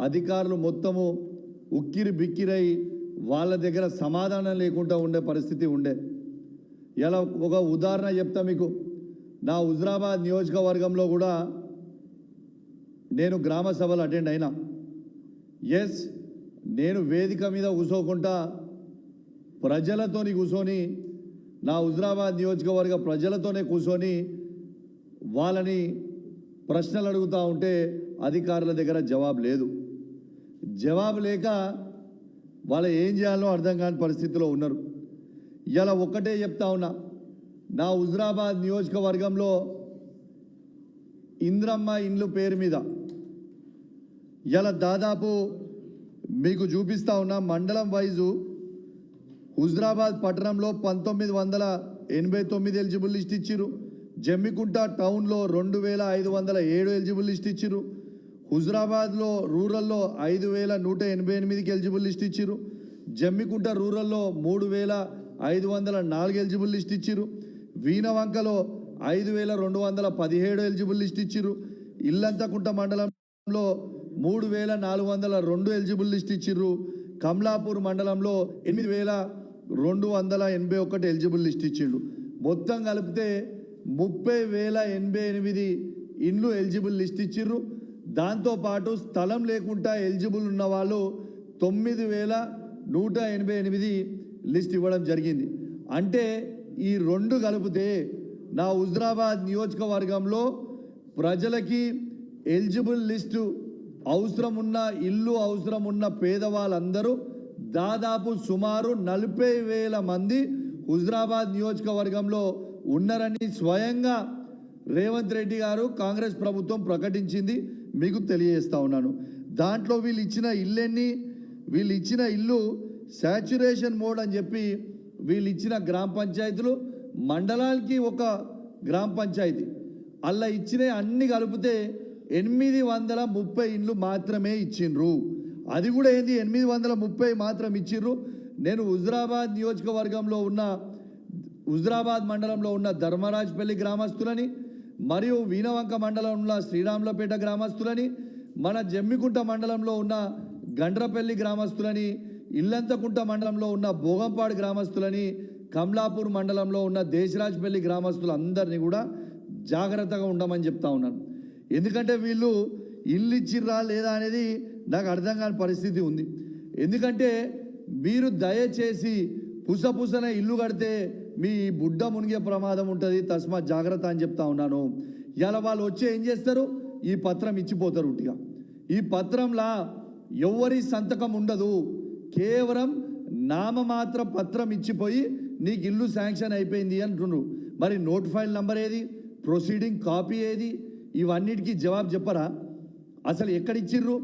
అధికారులు మొత్తము ఉక్కిరి బిక్కిరై వాళ్ళ దగ్గర సమాధానం లేకుండా ఉండే పరిస్థితి ఉండే. ఇలా ఒక ఉదాహరణ చెప్తా మీకు. నా హుజరాబాద్ నియోజకవర్గంలో కూడా నేను గ్రామ సభలు అటెండ్ అయినా. ఎస్, నేను వేదిక మీద కూర్చోకుండా ప్రజలతోని కూర్చొని, నా హుజరాబాద్ నియోజకవర్గ ప్రజలతోనే కూర్చొని వాళ్ళని ప్రశ్నలు అడుగుతూ ఉంటే అధికారుల దగ్గర జవాబు లేదు. జవాబు లేక వాళ్ళు ఏం చేయాలో అర్థం కాని పరిస్థితిలో ఉన్నారు. ఇలా ఒక్కటే చెప్తా ఉన్నా, నా హుజరాబాద్ నియోజకవర్గంలో ఇంద్రమ్మ ఇండ్లు పేరు మీద ఇలా దాదాపు మీకు చూపిస్తా ఉన్నా. మండలం వైజు హుజరాబాద్ పట్టణంలో 1989 ఎలిజిబుల్ లిస్ట్ ఇచ్చిర్రు. జమ్మికుంట టౌన్లో 2507 ఎలిజిబుల్ లిస్ట్ ఇచ్చిర్రు. హుజరాబాద్లో రూరల్లో 5188కి ఎలిజిబుల్ లిస్ట్ ఇచ్చిర్రు. జమ్మికుంట రూరల్లో 3504 ఎలిజిబుల్ లిస్ట్ ఇచ్చిర్రు. వీణవంకలో 5217 ఎలిజిబుల్ లిస్ట్ ఇచ్చిర్రు. ఇల్లంతకుంట మండలంలో 3402 ఎలిజిబుల్ లిస్ట్ ఇచ్చిర్రు. కమలాపూర్ మండలంలో 8281 ఎలిజిబుల్ లిస్ట్ ఇచ్చిండు. మొత్తం కలిపితే 30,088 ఇండ్లు ఎలిజిబుల్ లిస్ట్ ఇచ్చిర్రు. దాంతోపాటు స్థలం లేకుండా ఎలిజిబుల్ ఉన్న వాళ్ళు 9,188 లిస్ట్ ఇవ్వడం జరిగింది. అంటే ఈ రెండు కలిపితే నా హుజరాబాద్ నియోజకవర్గంలో ప్రజలకి ఎలిజిబుల్ లిస్టు అవసరం ఉన్న ఇల్లు అవసరం ఉన్న పేదవాళ్ళందరూ దాదాపు సుమారు 40,000 మంది హుజరాబాద్ నియోజకవర్గంలో ఉన్నారని స్వయంగా రేవంత్ రెడ్డి గారు కాంగ్రెస్ ప్రభుత్వం ప్రకటించింది. మీకు తెలియజేస్తా ఉన్నాను. దాంట్లో వీళ్ళు ఇచ్చిన ఇల్లు శాచ్యురేషన్ మోడ్ అని చెప్పి వీళ్ళు ఇచ్చిన గ్రామ పంచాయతీలు మండలానికి ఒక గ్రామ పంచాయతీ అలా ఇచ్చిన అన్ని కలిపితే 830 ఇండ్లు మాత్రమే ఇచ్చిండ్రు. అది కూడా ఏంది 830 మాత్రం ఇచ్చిర్రు. నేను హుజరాబాద్ నియోజకవర్గంలో ఉన్న హుజరాబాద్ మండలంలో ఉన్న ధర్మరాజ్పల్లి గ్రామస్తులని మరియు వీణవంక మండలంలో శ్రీరాములపేట గ్రామస్తులని మన జమ్మికుంట మండలంలో ఉన్న గండ్రపల్లి గ్రామస్తులని ఇల్లంతకుంట మండలంలో ఉన్న భోగంపాడు గ్రామస్తులని కమలాపూర్ మండలంలో ఉన్న దేశరాజ్పల్లి గ్రామస్తులందరినీ కూడా జాగ్రత్తగా ఉండమని చెప్తా ఉన్నాను. ఎందుకంటే వీళ్ళు ఇల్లు ఇచ్చిర్రా లేదా అనేది నాకు అర్థం కాని పరిస్థితి ఉంది. ఎందుకంటే మీరు దయచేసి పుసపుసన ఇల్లు కడితే మీ బుడ్డ మునిగే ప్రమాదం ఉంటుంది. తస్మాత్ జాగ్రత్త అని చెప్తా ఉన్నాను. ఇలా వాళ్ళు వచ్చి ఏం చేస్తారు, ఈ పత్రం ఇచ్చిపోతారు ఉట్టిగా. ఈ పత్రంలా ఎవరి సంతకం ఉండదు. కేవలం నామమాత్ర పత్రం ఇచ్చిపోయి నీకు ఇల్లు శాంక్షన్ అయిపోయింది అంటున్నారు. మరి నోట్ ఫైల్ నంబర్ ఏది, ప్రొసీడింగ్ కాపీ ఏది, ఇవన్నిటికీ జవాబు చెప్పరా? అసలు ఎక్కడిచ్చిర్రు?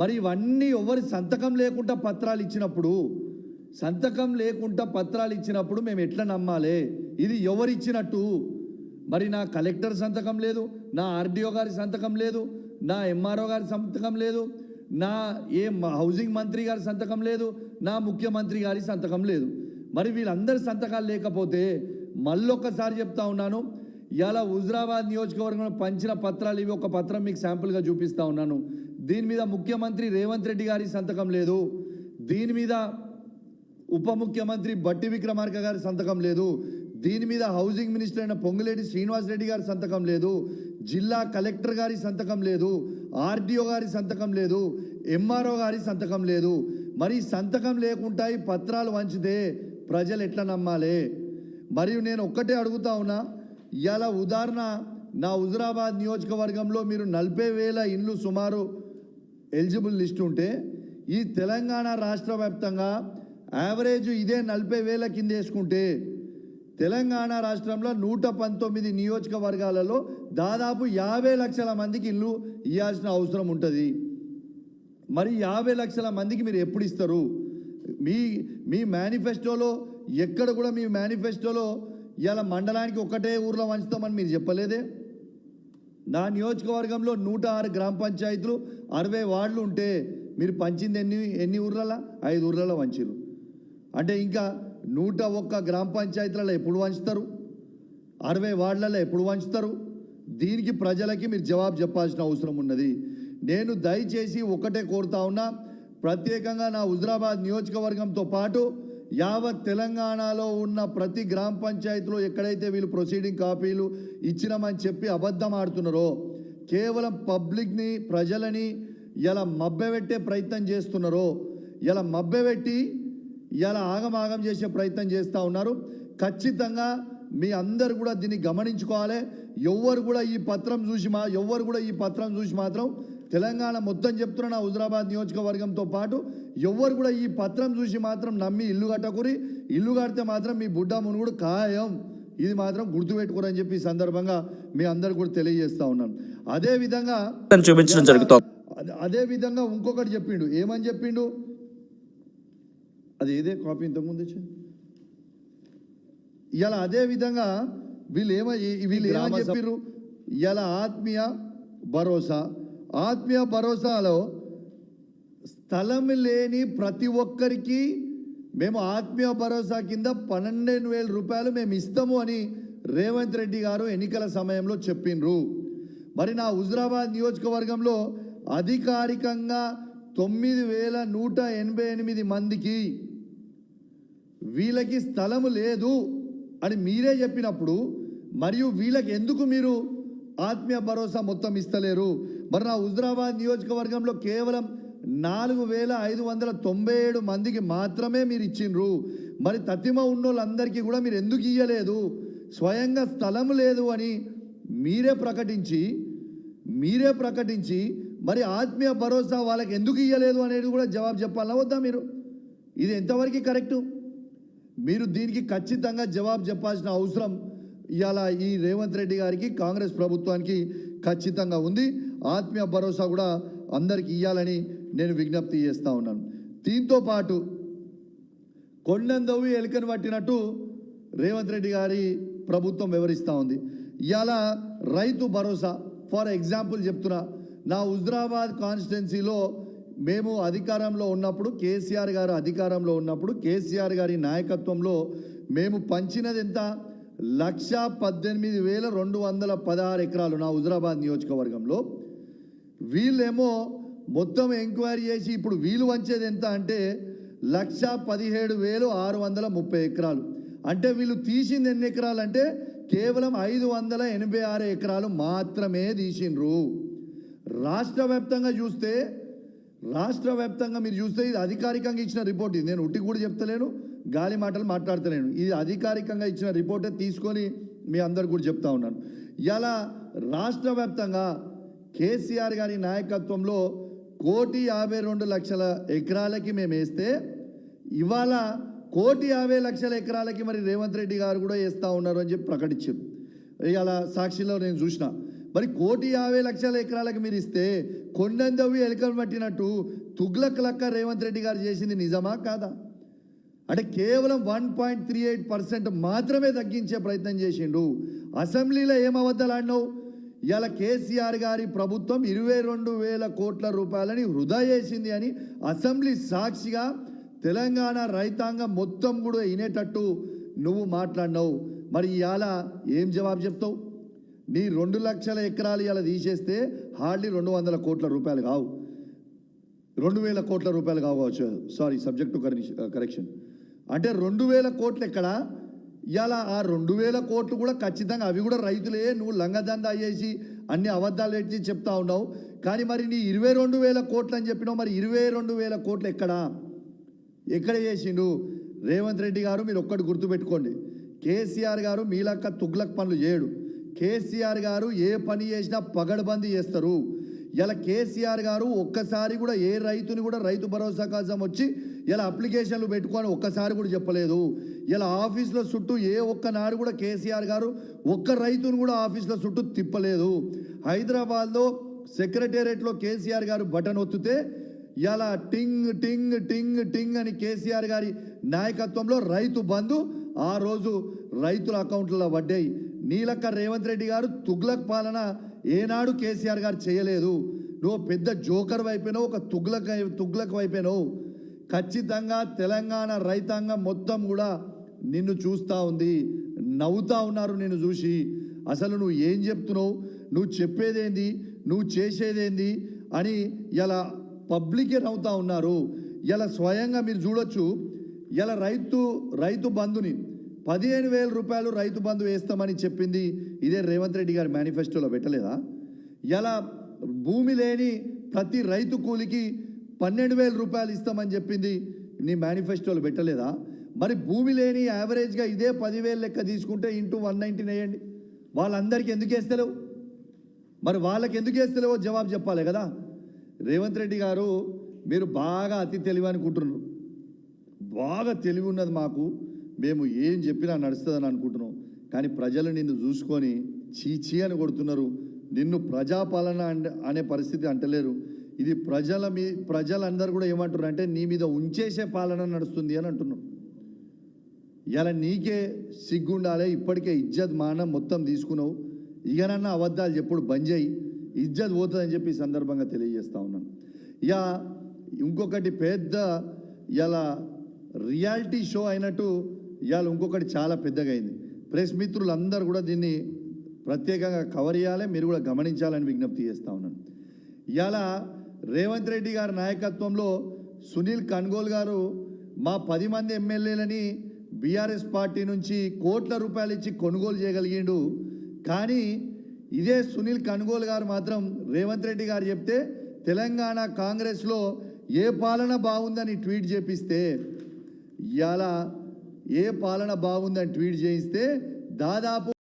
మరి ఇవన్నీ ఎవరి సంతకం లేకుండా పత్రాలు ఇచ్చినప్పుడు మేము ఎట్లా నమ్మాలి ఇది ఎవరిచ్చినట్టు? మరి నా కలెక్టర్ సంతకం లేదు, నా ఆర్డీఓ గారి సంతకం లేదు, నా ఎంఆర్ఓ గారి సంతకం లేదు, నా హౌసింగ్ మంత్రి గారి సంతకం లేదు, నా ముఖ్యమంత్రి గారి సంతకం లేదు. మరి వీళ్ళందరి సంతకాలు లేకపోతే మళ్ళొక్కసారి చెప్తా ఉన్నాను, ఇలా హుజరాబాద్ నియోజకవర్గంలో పంచిన పత్రాలు ఇవి. ఒక పత్రం మీకు శాంపుల్గా చూపిస్తా ఉన్నాను. దీని మీద ముఖ్యమంత్రి రేవంత్ రెడ్డి గారి సంతకం లేదు, దీని మీద ఉప ముఖ్యమంత్రి బట్టి విక్రమార్క గారి సంతకం లేదు, దీని మీద హౌసింగ్ మినిస్టర్ అయిన పొంగులేటి శ్రీనివాసరెడ్డి గారి సంతకం లేదు, జిల్లా కలెక్టర్ గారి సంతకం లేదు, ఆర్డీఓ గారి సంతకం లేదు, ఎంఆర్ఓ గారి సంతకం లేదు. మరి సంతకం లేకుండా ఈ పత్రాలు వంచితే ప్రజలు ఎట్లా నమ్మాలి? మరియు నేను ఒక్కటే అడుగుతా ఉన్నా, ఇలా ఉదాహరణ నా హుజరాబాద్ నియోజకవర్గంలో మీరు 40,000 ఇండ్లు సుమారు ఎలిజిబుల్ లిస్ట్ ఉంటే ఈ తెలంగాణ రాష్ట్ర వ్యాప్తంగా యావరేజ్ ఇదే 40,000 కింద వేసుకుంటే తెలంగాణ రాష్ట్రంలో 119 నియోజకవర్గాలలో దాదాపు 50 లక్షల మందికి ఇల్లు ఇవ్వాల్సిన అవసరం ఉంటుంది. మరి 50 లక్షల మందికి మీరు ఎప్పుడు ఇస్తారు? మీ మేనిఫెస్టోలో ఎక్కడ కూడా మీ మేనిఫెస్టోలో ఇలా మండలానికి ఒక్కటే ఊర్లో వంచుతామని మీరు చెప్పలేదే. నా నియోజకవర్గంలో 106 గ్రామ పంచాయతీలు 60 వార్డులు ఉంటే మీరు పంచింది ఎన్ని ఊర్లలో? 5 ఊర్లలో వంచారు. అంటే ఇంకా 101 గ్రామ పంచాయతీలలో ఎప్పుడు వంచుతారు? 60 వార్డులలో ఎప్పుడు వంచుతారు? దీనికి ప్రజలకి మీరు జవాబు చెప్పాల్సిన అవసరం ఉన్నది. నేను దయచేసి ఒకటే కోరుతా ఉన్నా, ప్రత్యేకంగా నా హుజరాబాద్ నియోజకవర్గంతో పాటు యావత్ తెలంగాణలో ఉన్న ప్రతి గ్రామ పంచాయతీలో ఎక్కడైతే వీళ్ళు ప్రొసీడింగ్ కాపీలు ఇచ్చినామని చెప్పి అబద్ధం ఆడుతున్నారో, కేవలం పబ్లిక్ని ప్రజలని ఇలా మభ్యపెట్టే ప్రయత్నం చేస్తున్నారో, ఇలా మభ్యపెట్టి ఇలా ఆగమాగం చేసే ప్రయత్నం చేస్తూ ఉన్నారు. ఖచ్చితంగా మీ అందరు కూడా దీన్ని గమనించుకోవాలి. ఎవ్వరు కూడా ఈ పత్రం చూసి మాత్రం తెలంగాణ మొత్తం చెప్తున్న నా హుజరాబాద్ నియోజకవర్గంతో పాటు ఎవ్వరు కూడా ఈ పత్రం చూసి మాత్రం నమ్మి ఇల్లు కట్టకురి. ఇల్లు కడితే మాత్రం మీ బుడ్డ మునుగుడు ఖాయం. ఇది మాత్రం గుర్తుపెట్టుకోరని చెప్పి ఈ సందర్భంగా మీ అందరు కూడా తెలియజేస్తా ఉన్నాను. అదేవిధంగా చూపించడం జరుగుతుంది. అదేవిధంగా ఇంకొకటి చెప్పిండు. ఏమని చెప్పిండు? అది ఏదే కాపీ ఇంతకుముందు వచ్చింది. ఇలా అదేవిధంగా వీళ్ళు ఏమని చెప్పారు? ఇలా ఆత్మీయ భరోసాలో స్థలం లేని ప్రతి ఒక్కరికి మేము ఆత్మీయ భరోసా కింద 12,000 రూపాయలు మేము ఇస్తాము అని రేవంత్ రెడ్డి గారు ఎన్నికల సమయంలో చెప్పిండ్రు. మరి నా హుజరాబాద్ నియోజకవర్గంలో అధికారికంగా 9,188 మందికి వీళ్ళకి స్థలము లేదు అని మీరే చెప్పినప్పుడు మరియు వీళ్ళకి ఎందుకు మీరు ఆత్మీయ భరోసా మొత్తం ఇస్తలేరు? మరి నా హుజరాబాద్ నియోజకవర్గంలో కేవలం 4,597 మందికి మాత్రమే మీరు ఇచ్చిండ్రు. మరి తతిమ ఉన్నోళ్ళందరికీ కూడా మీరు ఎందుకు ఇయ్యలేదు? స్వయంగా స్థలం లేదు అని మీరే ప్రకటించి మరి ఆత్మీయ భరోసా వాళ్ళకి ఎందుకు ఇయ్యలేదు అనేది కూడా జవాబు చెప్పాలన్నా వద్దా మీరు? ఇది ఎంతవరకు కరెక్టు? మీరు దీనికి ఖచ్చితంగా జవాబు చెప్పాల్సిన అవసరం ఇవాళ ఈ రేవంత్ రెడ్డి గారికి, కాంగ్రెస్ ప్రభుత్వానికి ఖచ్చితంగా ఉంది. ఆత్మీయ భరోసా కూడా అందరికి ఇవ్వాలని నేను విజ్ఞప్తి చేస్తూ ఉన్నాను. దీంతో పాటు కొండందవి ఎలుకను పట్టినట్టు రేవంత్ రెడ్డి గారి ప్రభుత్వం వివరిస్తూ ఉంది. ఇవాళ రైతు భరోసా ఫర్ ఎగ్జాంపుల్ చెప్తున్నా, నా హుజరాబాద్ కాన్స్టిట్యున్సీలో మేము అధికారంలో ఉన్నప్పుడు, కేసీఆర్ గారు అధికారంలో ఉన్నప్పుడు, కేసీఆర్ గారి నాయకత్వంలో మేము పంచినది ఎంత? 1,18,216 ఎకరాలు నా హుజరాబాద్ నియోజకవర్గంలో. వీళ్ళేమో మొత్తం ఎంక్వైరీ చేసి ఇప్పుడు వీళ్ళు వంచేది ఎంత అంటే 1,17,630 ఎకరాలు. అంటే వీళ్ళు తీసింది ఎన్ని ఎకరాలు అంటే కేవలం 586 ఎకరాలు మాత్రమే తీసిండ్రు. రాష్ట్ర వ్యాప్తంగా మీరు చూస్తే ఇది అధికారికంగా ఇచ్చిన రిపోర్ట్. ఇది నేను ఉట్టి కూడా చెప్తలేను, గాలి మాటలు మాట్లాడతలేను. ఇది అధికారికంగా ఇచ్చిన రిపోర్టే తీసుకొని మీ అందరు కూడా చెప్తా ఉన్నాను. ఇలా రాష్ట్ర వ్యాప్తంగా కేసీఆర్ గారి నాయకత్వంలో 1,52,00,000 ఎకరాలకి మేము వేస్తే ఇవాళ 1,50,00,000 ఎకరాలకి మరి రేవంత్ రెడ్డి గారు కూడా వేస్తూ ఉన్నారు అని చెప్పి ప్రకటించారు. ఇవాళ సాక్షిలో నేను చూసిన. మరి 1,50,00,000 ఎకరాలకు మీరు ఇస్తే కొండందవి ఎలుకలు పట్టినట్టు తుగ్లక్ లెక్క రేవంత్ రెడ్డి గారు చేసింది నిజమా కాదా? అంటే కేవలం 1.38% మాత్రమే తగ్గించే ప్రయత్నం చేసిండు. అసెంబ్లీలో ఏం అబద్ధాలు ఆడినావు? ఇలా కేసీఆర్ గారి ప్రభుత్వం 22,000 కోట్ల రూపాయలని వృధా చేసింది అని అసెంబ్లీ సాక్షిగా తెలంగాణ రైతాంగం మొత్తం కూడా వినేటట్టు నువ్వు మాట్లాడినావు. మరి ఇవాళ ఏం జవాబు చెప్తావు? నీ 2 లక్షల ఎకరాలు ఇలా తీసేస్తే హార్డ్లీ 200 కోట్ల రూపాయలు కావు, 2,000 కోట్ల రూపాయలు కావచ్చు. Sorry, subject to correction. అంటే 2,000 కోట్లు ఎక్కడ? ఇవాళ ఆ 2,000 కోట్లు కూడా ఖచ్చితంగా అవి కూడా రైతులే. నువ్వు లంగదందా చేసి అన్ని అబద్ధాలు పెట్టి చెప్తా ఉన్నావు. కానీ మరి నీ 22,000 కోట్లు అని చెప్పినావు. మరి 22,000 కోట్లు ఎక్కడ చేసిండు రేవంత్ రెడ్డి గారు? మీరు ఒక్కటి గుర్తుపెట్టుకోండి, కేసీఆర్ గారు మీలక్క తుగ్లక్ పనులు చేయడు. కేసీఆర్ గారు ఏ పని చేసినా పగడబందీ చేస్తారు. ఇలా కేసీఆర్ గారు ఒక్కసారి కూడా ఏ రైతుని కూడా రైతు భరోసా కోసం వచ్చి ఇలా అప్లికేషన్లు పెట్టుకొని ఒక్కసారి కూడా చెప్పలేదు. ఇలా ఆఫీసులో చుట్టూ ఏ ఒక్కనాడు కూడా కేసీఆర్ గారు ఒక్క రైతుని కూడా ఆఫీసులో చుట్టూ తిప్పలేదు. హైదరాబాద్లో సెక్రటేరియట్లో కేసీఆర్ గారు బటన్ ఒత్తితే ఇలా టింగ్ టింగ్ టింగ్ టింగ్ అని కేసీఆర్ గారి నాయకత్వంలో రైతు బంధు ఆ రోజు రైతుల అకౌంట్లలో పడ్డాయి. నీలక్క రేవంత్ రెడ్డి గారు తుగ్లక్ పాలన ఏనాడు కేసీఆర్ గారు చేయలేదు. నువ్వు పెద్ద జోకర్ వైపోయినావు, ఒక తుగ్లక్ వైపోయినావు. ఖచ్చితంగా తెలంగాణ రైతాంగం మొత్తం కూడా నిన్ను చూస్తూ ఉంది, నవ్వుతూ ఉన్నారు నిన్ను చూసి. అసలు నువ్వు ఏం చెప్తున్నావు, నువ్వు చెప్పేదేంది, నువ్వు చేసేదేంది అని ఇలా పబ్లికే నవ్వుతా ఉన్నారు. ఇలా స్వయంగా మీరు చూడొచ్చు, ఇలా రైతు బంధుని 15,000 రూపాయలు రైతు బంధు వేస్తామని చెప్పింది ఇదే రేవంత్ రెడ్డి గారి మేనిఫెస్టోలో పెట్టలేదా? ఇలా భూమి లేని ప్రతి రైతు కూలికి 12,000 రూపాయలు ఇస్తామని చెప్పింది నీ మేనిఫెస్టోలో పెట్టలేదా? మరి భూమి లేని యావరేజ్గా ఇదే 10,000 లెక్క తీసుకుంటే ఇంటూ 119 వేయండి. వాళ్ళందరికీ ఎందుకు వేస్తలేవు? మరి వాళ్ళకి ఎందుకు వేస్తలేవో జవాబు చెప్పాలి కదా. రేవంత్ రెడ్డి గారు, మీరు బాగా అతి తెలివి అనుకుంటున్నారు. బాగా తెలివి ఉన్నది మాకు, మేము ఏం చెప్పినా నడుస్తుందని అనుకుంటున్నాం. కానీ ప్రజలు నిన్ను చూసుకొని చీచీ అని కొడుతున్నారు. నిన్ను ప్రజాపాలన అనే పరిస్థితి అంటలేరు. ఇది ప్రజలందరూ కూడా ఏమంటున్నారు అంటే నీ మీద ఉంచేసే పాలన నడుస్తుంది అని అంటున్నారు. ఇలా నీకే సిగ్గుండాలి. ఇప్పటికే ఇజ్జత్ మానం మొత్తం తీసుకున్నావు. ఇకనన్నా అబద్ధాలు చెప్పుడు బంద్ చేయి, ఇజ్జత్ పోతుందని చెప్పి ఈ సందర్భంగా తెలియజేస్తా ఉన్నాను. ఇక ఇంకొకటి పెద్ద ఇలా రియాలిటీ షో అయినట్టు ఇవాళ ఇంకొకటి చాలా పెద్దగా అయింది. ప్రెస్ మిత్రులందరూ కూడా దీన్ని ప్రత్యేకంగా కవర్ చేయాలి, మీరు కూడా గమనించాలని విజ్ఞప్తి చేస్తూ ఉన్నాను. ఇవాళ రేవంత్ రెడ్డి గారి నాయకత్వంలో సునీల్ కన్గోల్ గారు మా 10 మంది ఎమ్మెల్యేలని బీఆర్ఎస్ పార్టీ నుంచి కోట్ల రూపాయలు ఇచ్చి కొనుగోలు చేయగలిగిండు. కానీ ఇదే సునీల్ కన్గోల్ గారు మాత్రం రేవంత్ రెడ్డి గారు చెప్తే తెలంగాణ కాంగ్రెస్లో ఏ పాలన బాగుందని ట్వీట్ చేపిస్తే, ఇవాళ ఏ పాలన బాగుందని ట్వీట్ చేయిస్తే దాదాపు